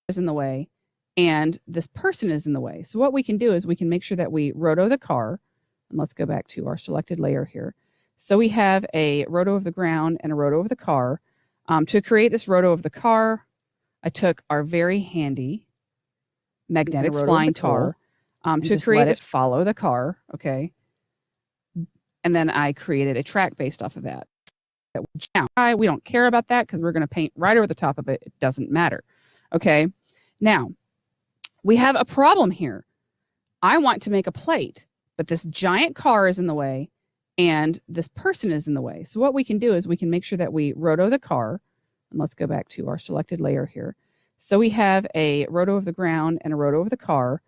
is in the way and this person is in the way. So what we can do is we can make sure that we roto the car. And let's go back to our selected layer here. So we have a roto of the ground and a roto of the car. To create this roto of the car, I took our very handy magnetic spline tool to create it follow the car, okay? And then I created a track based off of that. We don't care about that because we're going to paint right over the top of it. It doesn't matter, okay? Now, we have a problem here. I want to make a plate, but this giant car is in the way and this person is in the way. So what we can do is we can make sure that we roto the car. And let's go back to our selected layer here. So we have a roto of the ground and a roto of the car.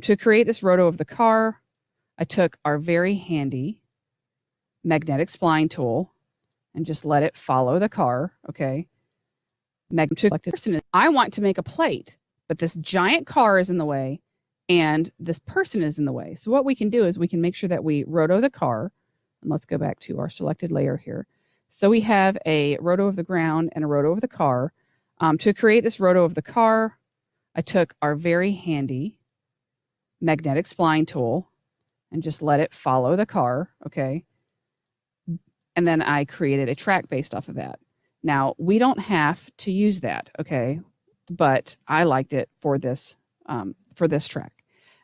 To create this roto of the car, I took our very handy magnetic spline tool and just let it follow the car, okay? I want to make a plate, but this giant car is in the way and this person is in the way. So what we can do is we can make sure that we roto the car. And let's go back to our selected layer here. So we have a roto of the ground and a roto of the car. To create this roto of the car, I took our very handy magnetic spline tool and just let it follow the car, okay? And then I created a track based off of that. Now, we don't have to use that, okay? But I liked it for this track,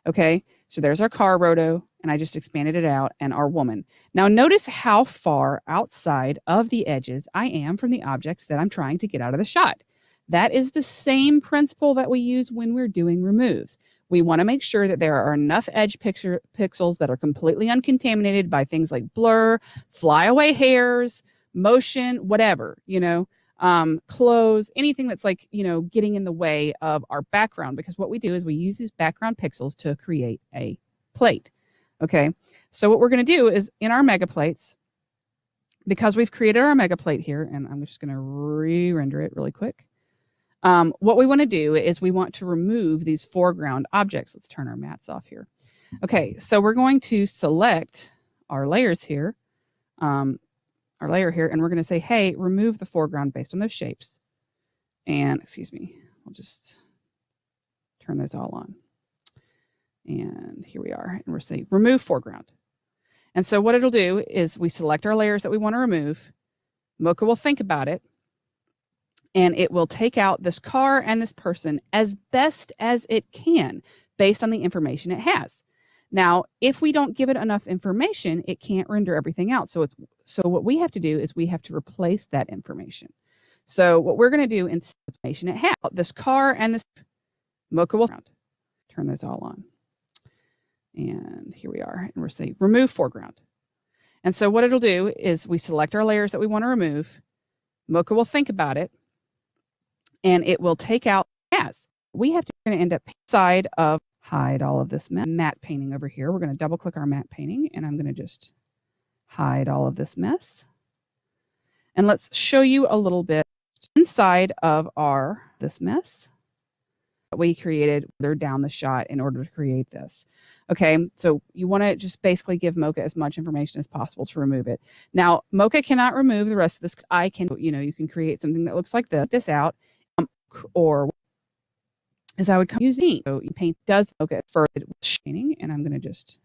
okay? So there's our car roto, and I just expanded it out, and our woman. Now, notice how far outside of the edges I am from the objects that I'm trying to get out of the shot. That is the same principle that we use when we're doing removes. We want to make sure that there are enough edge pixels that are completely uncontaminated by things like blur, flyaway hairs, motion, whatever, clothes, anything that's like, getting in the way of our background. Because what we do is we use these background pixels to create a plate. Okay, so what we're going to do is in our mega plates, because we've created our mega plate here, and I'm just going to re-render it really quick. What we want to do is we want to remove these foreground objects. Let's turn our mats off here. Okay, so we're going to select our layers here, and we're going to say, hey, remove the foreground based on those shapes. And excuse me, I'll just turn those all on. And here we are, and we're saying remove foreground. And so what it'll do is we select our layers that we want to remove. Mocha will think about it, and it will take out this car and this person as best as it can based on the information it has. Now, if we don't give it enough information, it can't render everything out. So what we have to do is we have to replace that information. So what we're going to do instead of information it has, this car and this Mocha will turn those all on. And here we are, and we're saying remove foreground. And so what it'll do is we select our layers that we want to remove. Mocha will think about it, and it will take out as we have to end up inside of hide all of this matte painting over here. We're going to double click our matte painting, and I'm going to just hide all of this mess. And let's show you a little bit inside of this mess that we created down the shot in order to create this. Okay, so you want to just basically give Mocha as much information as possible to remove it. Now, Mocha cannot remove the rest of this. I can, you can create something that looks like this out, or as I would come using. So you paint does Mocha further painting, and I'm going to just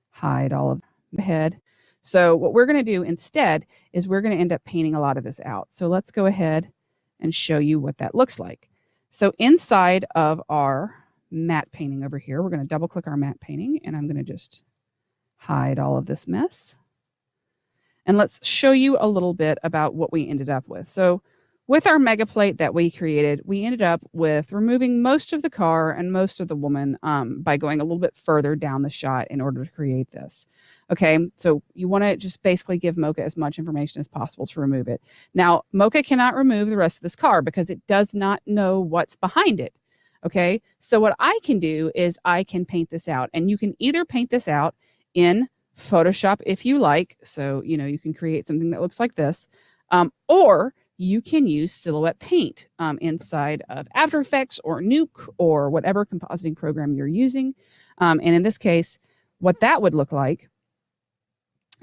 hide all of the head. So what we're going to do instead is we're going to end up painting a lot of this out. So let's go ahead and show you what that looks like. So inside of our matte painting over here, we're going to double click our matte painting, and I'm going to just hide all of this mess. And let's show you a little bit about what we ended up with. So with our mega plate that we created, we ended up with removing most of the car and most of the woman by going a little bit further down the shot in order to create this. Okay, so you want to just basically give Mocha as much information as possible to remove it. Now, Mocha cannot remove the rest of this car because it does not know what's behind it. Okay, so what I can do is I can paint this out, and you can either paint this out in Photoshop if you like. So, you can create something that looks like this, or you can use Silhouette Paint inside of After Effects or Nuke or whatever compositing program you're using. And in this case, what that would look like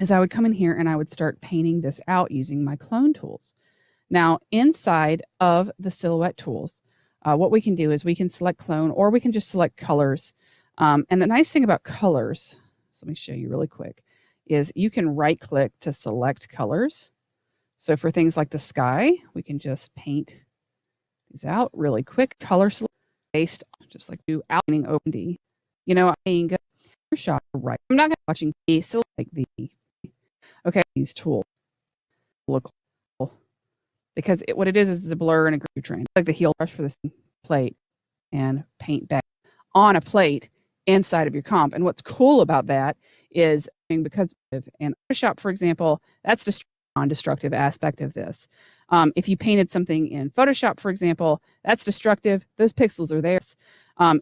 is I would come in here and I would start painting this out using my clone tools. Now, inside of the Silhouette tools, what we can do is we can select clone, or we can just select colors. And the nice thing about colors, so let me show you really quick, is you can right click to select colors. So for things like the sky, we can just paint these out really quick. Color select based on just like do outlining open D. You know, I mean, go shot right. I'm not going to be watching the select like the okay, these tools look cool because what it is a blur and a groove train. Like the heel brush for this plate and paint back on a plate inside of your comp. And what's cool about that is because in Photoshop, for example, that's the non-destructive aspect of this. If you painted something in Photoshop, for example, that's destructive. Those pixels are there.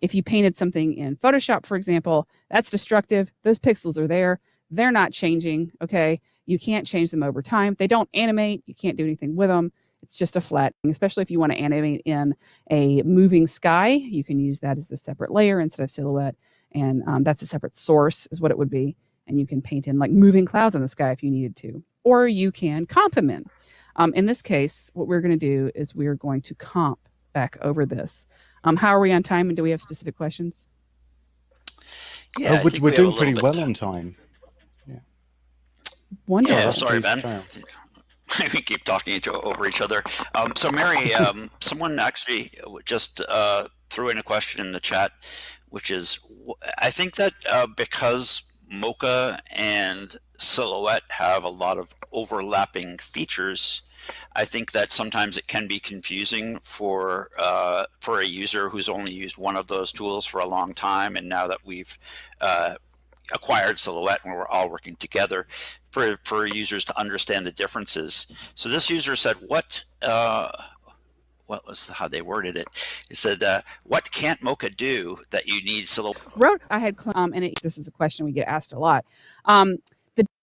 If you painted something in Photoshop, for example, that's destructive. Those pixels are there. They're not changing, okay? You can't change them over time. They don't animate. You can't do anything with them. It's just a flat thing, especially if you want to animate in a moving sky. You can use that as a separate layer instead of silhouette, and that's a separate source is what it would be. And you can paint in like moving clouds in the sky if you needed to, or you can comp them in. In this case, what we're going to do is we're going to comp back over this. How are we on time, and do we have specific questions? Yeah, we're doing pretty well on time. Yeah. Wonderful. Yeah, sorry, Ben. We keep talking over each other. So Mary, someone actually just threw in a question in the chat, which is, I think that because Mocha and Silhouette have a lot of overlapping features, I think that sometimes it can be confusing for a user who's only used one of those tools for a long time, and now that we've acquired Silhouette and we're all working together, for users to understand the differences. So this user said, what was how they worded it? It said, what can't Mocha do that you need Silhouette? I had, and this is a question we get asked a lot.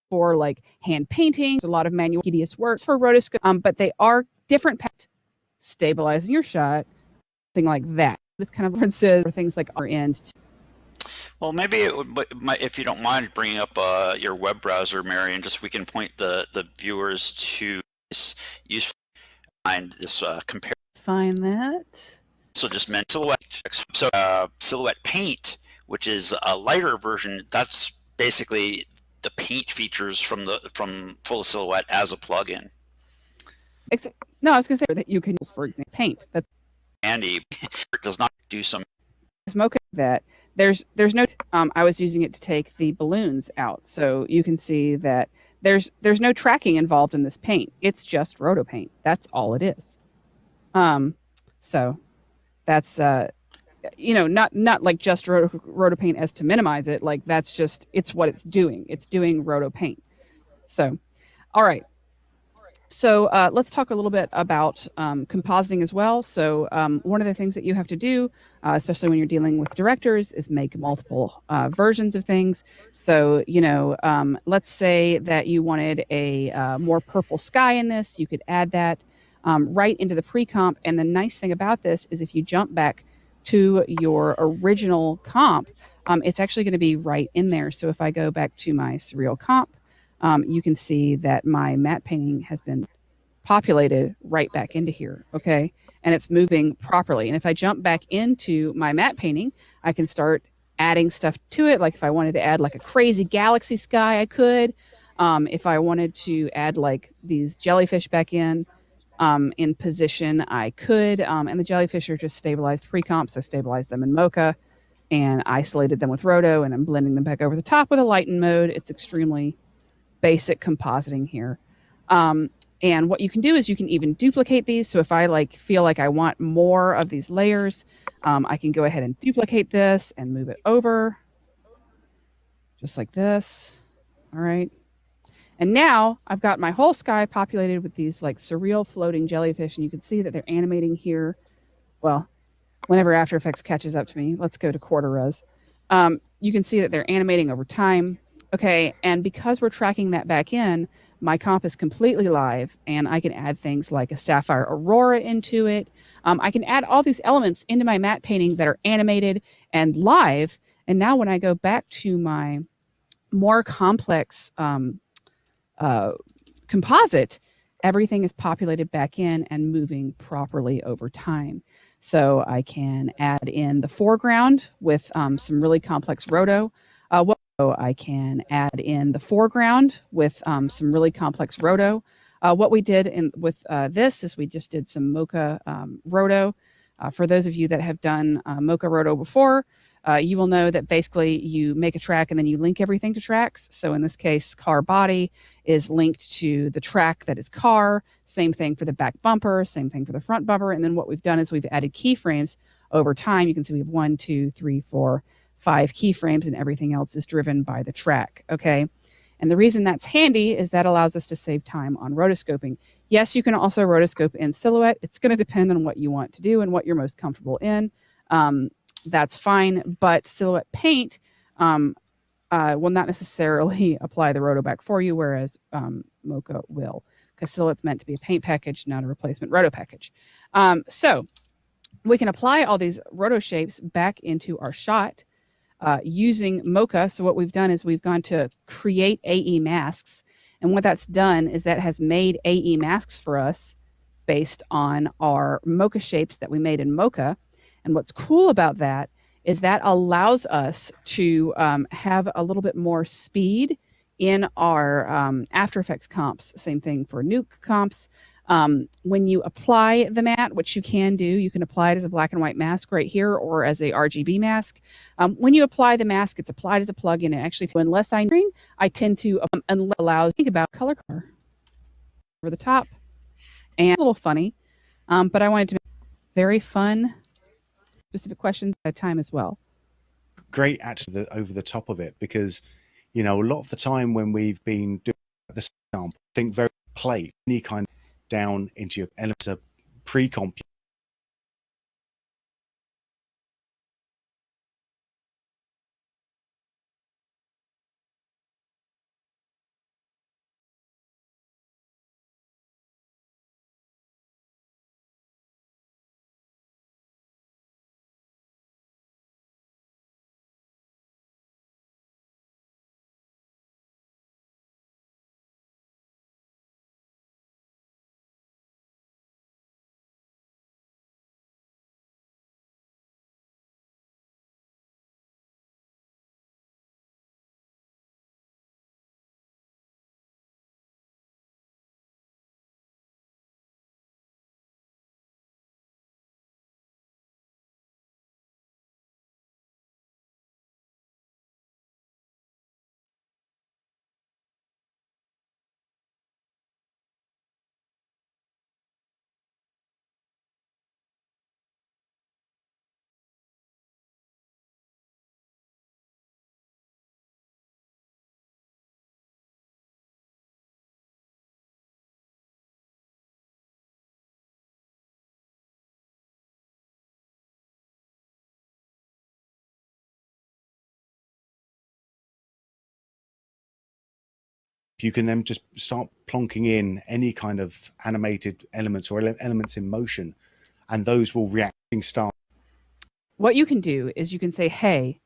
For like hand painting, a lot of manual tedious work for rotoscope, but they are different. Stabilizing your shot, thing like that. This kind of differences or things like our end. Well, maybe it would, if you don't mind bringing up your web browser, Mary, and just we can point the viewers to this use find this compare. Find that. So just meant Silhouette. So Silhouette Paint, which is a lighter version, that's basically the paint features from full Silhouette as a plugin. No, I was going to say that you can use, for example, paint. That's Andy does not do some. Mocha that there's no. I was using it to take the balloons out, so you can see that there's no tracking involved in this paint. It's just roto paint. That's all it is. So that's not like just roto paint as to minimize it. Like that's just, it's what it's doing. It's doing roto paint. So, all right. So let's talk a little bit about compositing as well. So one of the things that you have to do, especially when you're dealing with directors, is make multiple versions of things. So, let's say that you wanted a more purple sky in this, you could add that right into the pre-comp. And the nice thing about this is if you jump back to your original comp, it's actually going to be right in there. So if I go back to my surreal comp, you can see that my matte painting has been populated right back into here, okay? And it's moving properly. And if I jump back into my matte painting, I can start adding stuff to it. Like if I wanted to add like a crazy galaxy sky, I could. If I wanted to add like these jellyfish back in position, I could. And the jellyfish are just stabilized pre-comps. I stabilized them in Mocha and isolated them with Roto, and I'm blending them back over the top with a lighten mode. It's extremely basic compositing here. And what you can do is you can even duplicate these. So if I feel like I want more of these layers, I can go ahead and duplicate this and move it over just like this. All right. And now I've got my whole sky populated with these like surreal floating jellyfish, and you can see that they're animating here. Well, whenever After Effects catches up to me, let's go to quarter res. You can see that they're animating over time. Okay, and because we're tracking that back in, my comp is completely live, and I can add things like a sapphire aurora into it. I can add all these elements into my matte painting that are animated and live. And now when I go back to my more complex composite, everything is populated back in and moving properly over time. So I can add in the foreground with some really complex roto. I can add in the foreground with some really complex roto. What we did with this is we just did some Mocha roto. For those of you that have done Mocha roto before, you will know that basically you make a track and then you link everything to tracks. So in this case, car body is linked to the track that is car. Same thing for the back bumper, same thing for the front bumper. And then what we've done is we've added keyframes over time. You can see we have 1, 2, 3, 4, 5 keyframes, and everything else is driven by the track. Okay. And the reason that's handy is that allows us to save time on rotoscoping. Yes, you can also rotoscope in Silhouette. It's going to depend on what you want to do and what you're most comfortable in. That's fine, but Silhouette Paint will not necessarily apply the roto back for you, whereas Mocha will, because Silhouette's meant to be a paint package, not a replacement roto package. So we can apply all these roto shapes back into our shot using Mocha. So what we've done is we've gone to create AE masks. And what that's done is that has made AE masks for us based on our Mocha shapes that we made in Mocha. And what's cool about that is that allows us to have a little bit more speed in our After Effects comps. Same thing for Nuke comps. When you apply the matte, which you can do, you can apply it as a black and white mask right here or as a RGB mask. When you apply the mask, it's applied as a plugin. And actually, unless I tend to allow think about color over the top and a little funny, but I wanted to make very fun, specific questions at a time as well. Great, actually, over the top of it, because a lot of the time when we've been doing the sample, think very plate, any kind of down into your elements of pre-comp. You can then just start plonking in any kind of animated elements or elements in motion, and those will reacting start. What you can do is you can say, hey,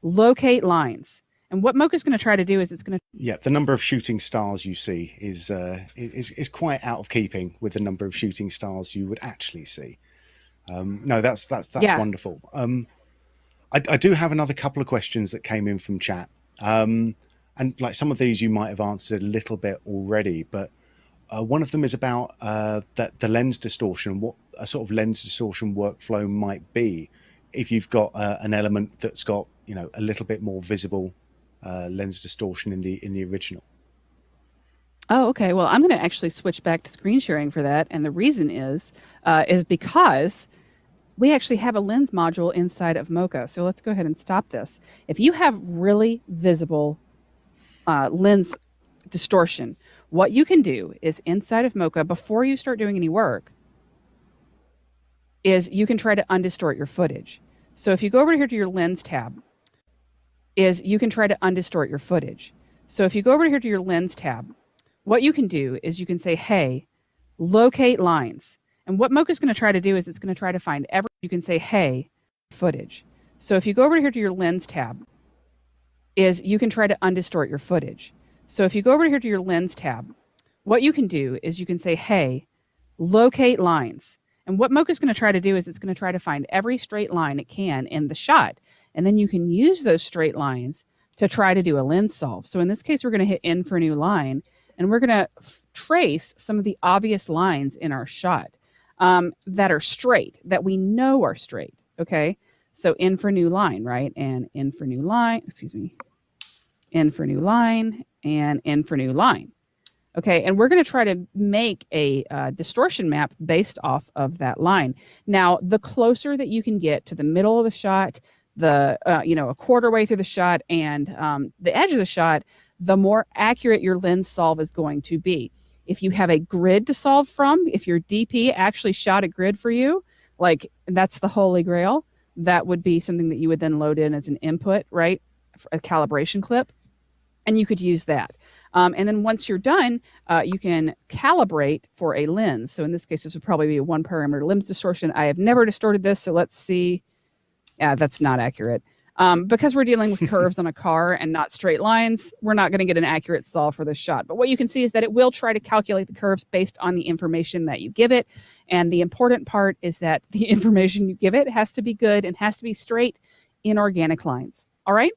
locate lines. And what Mocha's going to try to do is it's going to... Yeah, the number of shooting stars you see is quite out of keeping with the number of shooting stars you would actually see. No, that's yeah. Wonderful. I do have another couple of questions that came in from chat. And like some of these you might have answered a little bit already, but one of them is about the lens distortion, what a sort of lens distortion workflow might be if you've got an element that's got a little bit more visible lens distortion in the original. Oh, okay. Well, I'm going to actually switch back to screen sharing for that, and the reason is because we actually have a lens module inside of Mocha. So let's go ahead and stop this. If you have really visible lens distortion, what you can do is inside of Mocha, before you start doing any work, is you can try to undistort your footage. So if you go over here to your lens tab, you can try to undistort your footage. So if you go over here to your lens tab, what you can do is you can say, hey, locate lines. And what Mocha's going to try to do is it's going to try to find you can say, hey, footage. So if you go over here to your lens tab, you can try to undistort your footage. So if you go over here to your lens tab, what you can do is you can say, hey, locate lines. And And what Mocha's going to try to do is it's going to try to find every straight line it can in the shot. And then you can use those straight lines to try to do a lens solve. So in this case, we're going to hit N for new line, and we're going to trace some of the obvious lines in our shot that are straight, that we know are straight, okay? So N for new line, right? And N for new line, excuse me, N for new line, and N for new line. Okay, and we're going to try to make a distortion map based off of that line. Now, the closer that you can get to the middle of the shot, a quarter way through the shot, and the edge of the shot, the more accurate your lens solve is going to be. If you have a grid to solve from, if your DP actually shot a grid for you, like that's the holy grail, that would be something that you would then load in as an input, right? A calibration clip, and you could use that. And then once you're done, you can calibrate for a lens. So in this case, this would probably be a 1-parameter lens distortion. I have never distorted this, so let's see. Yeah, that's not accurate. Because we're dealing with curves on a car and not straight lines, we're not going to get an accurate solve for this shot. But what you can see is that it will try to calculate the curves based on the information that you give it. And the important part is that the information you give it has to be good and has to be straight in organic lines. All right?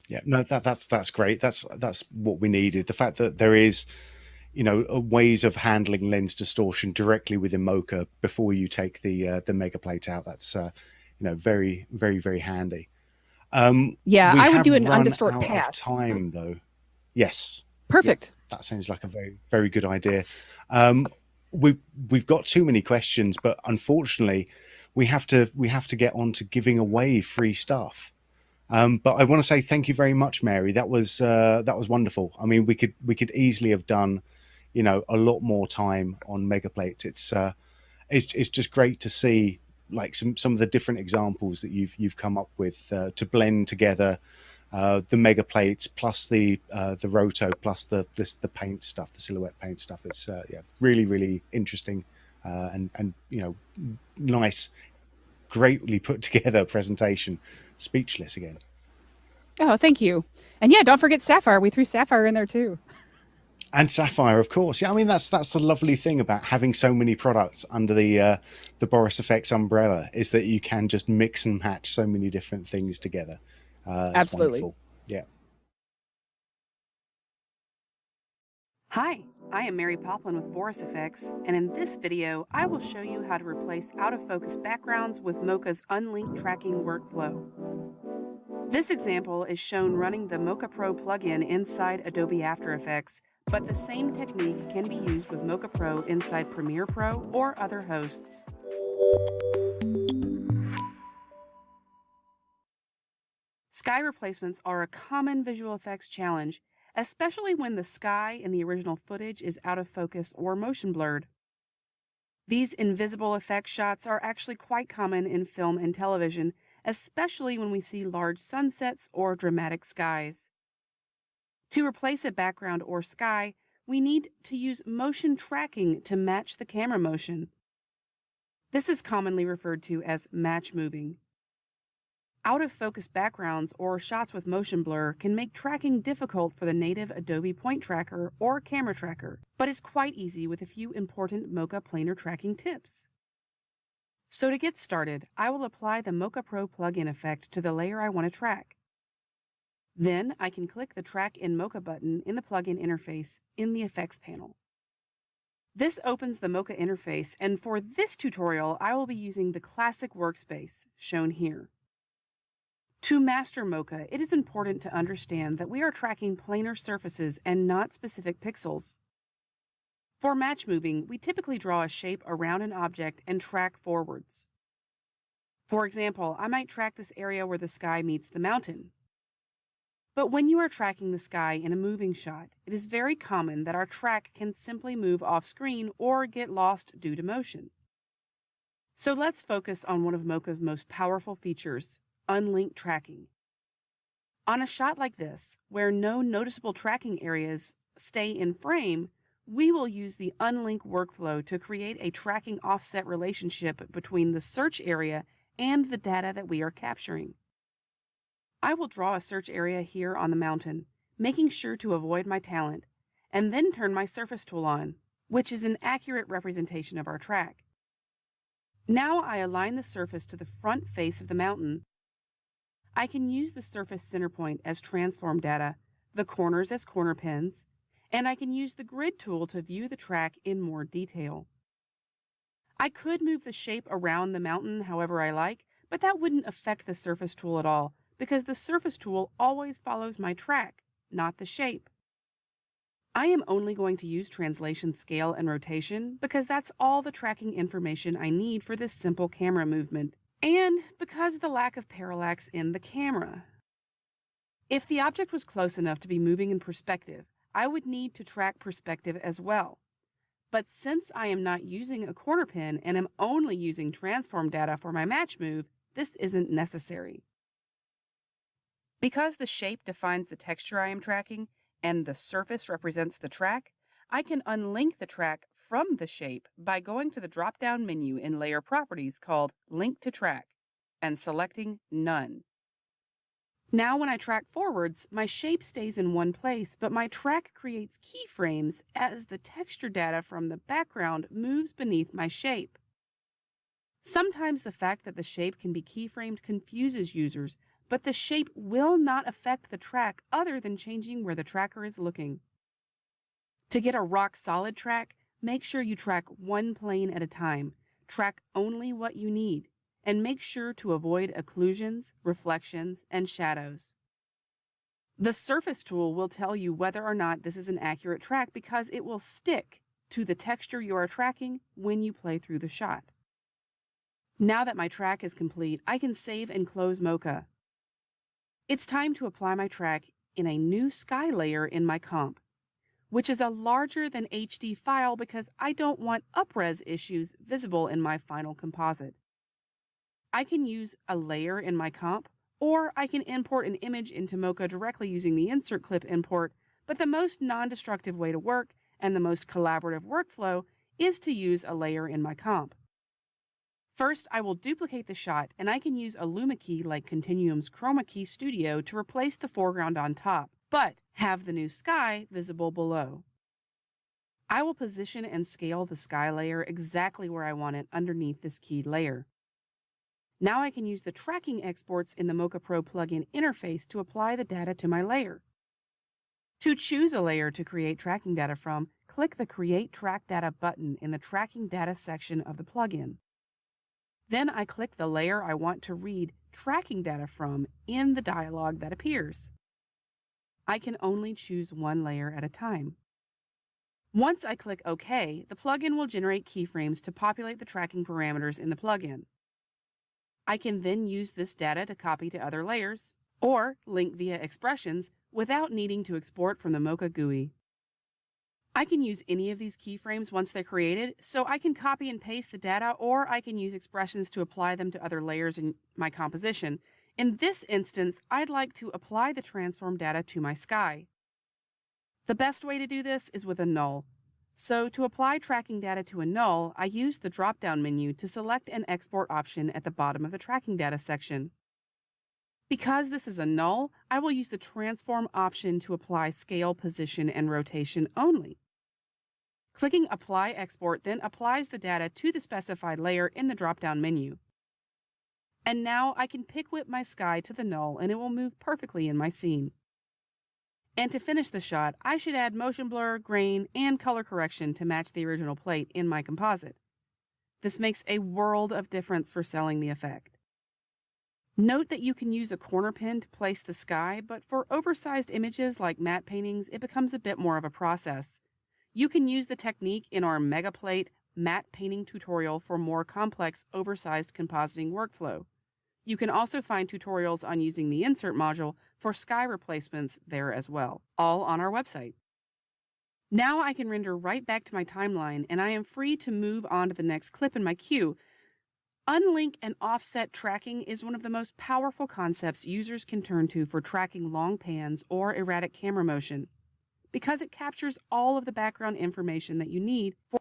Yeah, no, that's great. That's what we needed. The fact that there is, ways of handling lens distortion directly within Mocha before you take the mega plate out. That's very, very, very handy. I would do an undistort path. Time though. Yes. Perfect. Yeah, that sounds like a very, very good idea. We've got too many questions, but unfortunately, we have to get on to giving away free stuff. But I want to say thank you very much, Mary. That was wonderful. I mean, we could easily have done, a lot more time on mega plates. It's just great to see like some of the different examples that you've come up with to blend together the mega plates plus the roto plus the paint stuff, the silhouette paint stuff. It's really, really interesting and nice, greatly put together presentation. Speechless again. Oh, thank you. And yeah, don't forget Sapphire. We threw Sapphire in there too. And Sapphire, of course. Yeah, I mean that's the lovely thing about having so many products under the Boris FX umbrella is that you can just mix and match so many different things together. Absolutely. Wonderful. Yeah. Hi, I am Mary Poplin with Boris FX, and in this video, I will show you how to replace out-of-focus backgrounds with Mocha's unlinked tracking workflow. This example is shown running the Mocha Pro plugin inside Adobe After Effects, but the same technique can be used with Mocha Pro inside Premiere Pro or other hosts. Sky replacements are a common visual effects challenge, especially when the sky in the original footage is out of focus or motion blurred. These invisible effect shots are actually quite common in film and television, especially when we see large sunsets or dramatic skies. To replace a background or sky, we need to use motion tracking to match the camera motion. This is commonly referred to as match moving. Out-of-focus backgrounds or shots with motion blur can make tracking difficult for the native Adobe Point Tracker or Camera Tracker, but is quite easy with a few important Mocha planar tracking tips. So to get started, I will apply the Mocha Pro plugin effect to the layer I want to track. Then I can click the Track in Mocha button in the plugin interface in the Effects panel. This opens the Mocha interface, and for this tutorial, I will be using the classic workspace, shown here. To master Mocha, it is important to understand that we are tracking planar surfaces and not specific pixels. For match moving, we typically draw a shape around an object and track forwards. For example, I might track this area where the sky meets the mountain. But when you are tracking the sky in a moving shot, it is very common that our track can simply move off screen or get lost due to motion. So let's focus on one of Mocha's most powerful features, unlinked tracking. On a shot like this, where no noticeable tracking areas stay in frame, we will use the unlink workflow to create a tracking offset relationship between the search area and the data that we are capturing. I will draw a search area here on the mountain, making sure to avoid my talent, and then turn my surface tool on, which is an accurate representation of our track. Now I align the surface to the front face of the mountain. I can use the surface center point as transform data, the corners as corner pins, and I can use the grid tool to view the track in more detail. I could move the shape around the mountain however I like, but that wouldn't affect the surface tool at all because the surface tool always follows my track, not the shape. I am only going to use translation scale and rotation because that's all the tracking information I need for this simple camera movement, and because of the lack of parallax in the camera. If the object was close enough to be moving in perspective, I would need to track perspective as well. But since I am not using a corner pin and am only using transform data for my match move, this isn't necessary. Because the shape defines the texture I am tracking and the surface represents the track, I can unlink the track from the shape by going to the drop-down menu in Layer Properties called Link to Track and selecting None. Now when I track forwards, my shape stays in one place, but my track creates keyframes as the texture data from the background moves beneath my shape. Sometimes the fact that the shape can be keyframed confuses users, but the shape will not affect the track other than changing where the tracker is looking. To get a rock-solid track, make sure you track one plane at a time. Track only what you need, and make sure to avoid occlusions, reflections, and shadows. The surface tool will tell you whether or not this is an accurate track because it will stick to the texture you are tracking when you play through the shot. Now that my track is complete, I can save and close Mocha. It's time to apply my track in a new sky layer in my comp, which is a larger than HD file because I don't want upres issues visible in my final composite. I can use a layer in my comp, or I can import an image into Mocha directly using the insert clip import, but the most non-destructive way to work and the most collaborative workflow is to use a layer in my comp. First, I will duplicate the shot, and I can use a Luma key like Continuum's Chroma Key Studio to replace the foreground on top, but have the new sky visible below. I will position and scale the sky layer exactly where I want it underneath this keyed layer. Now I can use the tracking exports in the Mocha Pro plugin interface to apply the data to my layer. To choose a layer to create tracking data from, click the Create Track Data button in the Tracking Data section of the plugin. Then I click the layer I want to read tracking data from in the dialog that appears. I can only choose one layer at a time. Once I click OK, the plugin will generate keyframes to populate the tracking parameters in the plugin. I can then use this data to copy to other layers, or link via expressions without needing to export from the Mocha GUI. I can use any of these keyframes once they're created, so I can copy and paste the data, or I can use expressions to apply them to other layers in my composition. In this instance, I'd like to apply the transform data to my sky. The best way to do this is with a null. So to apply tracking data to a null, I use the drop-down menu to select an export option at the bottom of the tracking data section. Because this is a null, I will use the transform option to apply scale, position, and rotation only. Clicking Apply Export then applies the data to the specified layer in the drop-down menu. And now I can pick whip my sky to the null and it will move perfectly in my scene. And to finish the shot, I should add motion blur, grain, and color correction to match the original plate in my composite. This makes a world of difference for selling the effect. Note that you can use a corner pin to place the sky, but for oversized images like matte paintings, it becomes a bit more of a process. You can use the technique in our Mega Plate matte painting tutorial for more complex, oversized compositing workflow. You can also find tutorials on using the insert module for sky replacements there as well, all on our website. Now I can render right back to my timeline, and I am free to move on to the next clip in my queue. Unlink and offset tracking is one of the most powerful concepts users can turn to for tracking long pans or erratic camera motion, because it captures all of the background information that you need for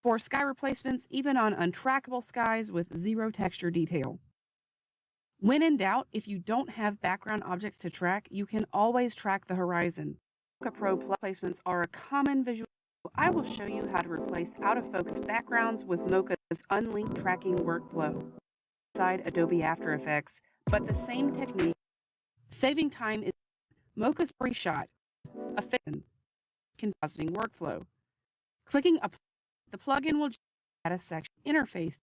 for sky replacements, even on untrackable skies with zero texture detail. When in doubt, if you don't have background objects to track, you can always track the horizon. Mocha Pro placements are a common visual. I will show you how to replace out-of-focus backgrounds with Mocha's unlinked tracking workflow inside Adobe After Effects, but the same technique. Saving time is Mocha's pre-shot, a compositing workflow. Clicking apply, the plugin will add a section interface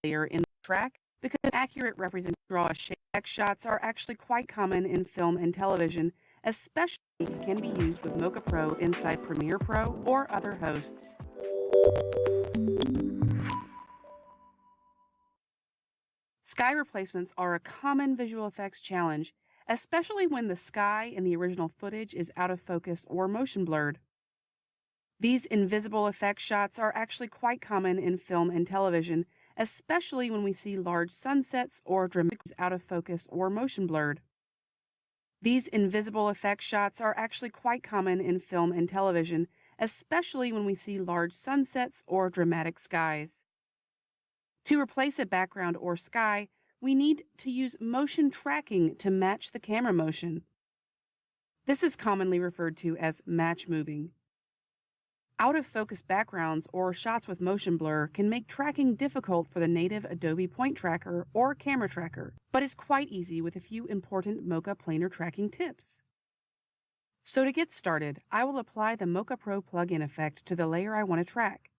layer in the track because accurate representation draw shape shots are actually quite common in film and television, especially can be used with Mocha Pro inside Premiere Pro or other hosts. Sky replacements are a common visual effects challenge, especially when the sky in the original footage is out of focus or motion blurred. These invisible effect shots are actually quite common in film and television, especially when we see large sunsets or dramatic out of focus or motion blurred. These invisible effect shots are actually quite common in film and television, especially when we see large sunsets or dramatic skies. To replace a background or sky, we need to use motion tracking to match the camera motion. This is commonly referred to as match moving. Out-of-focus backgrounds or shots with motion blur can make tracking difficult for the native Adobe Point Tracker or Camera Tracker, but is quite easy with a few important Mocha planar tracking tips. So to get started, I will apply the Mocha Pro plugin effect to the layer I want to track.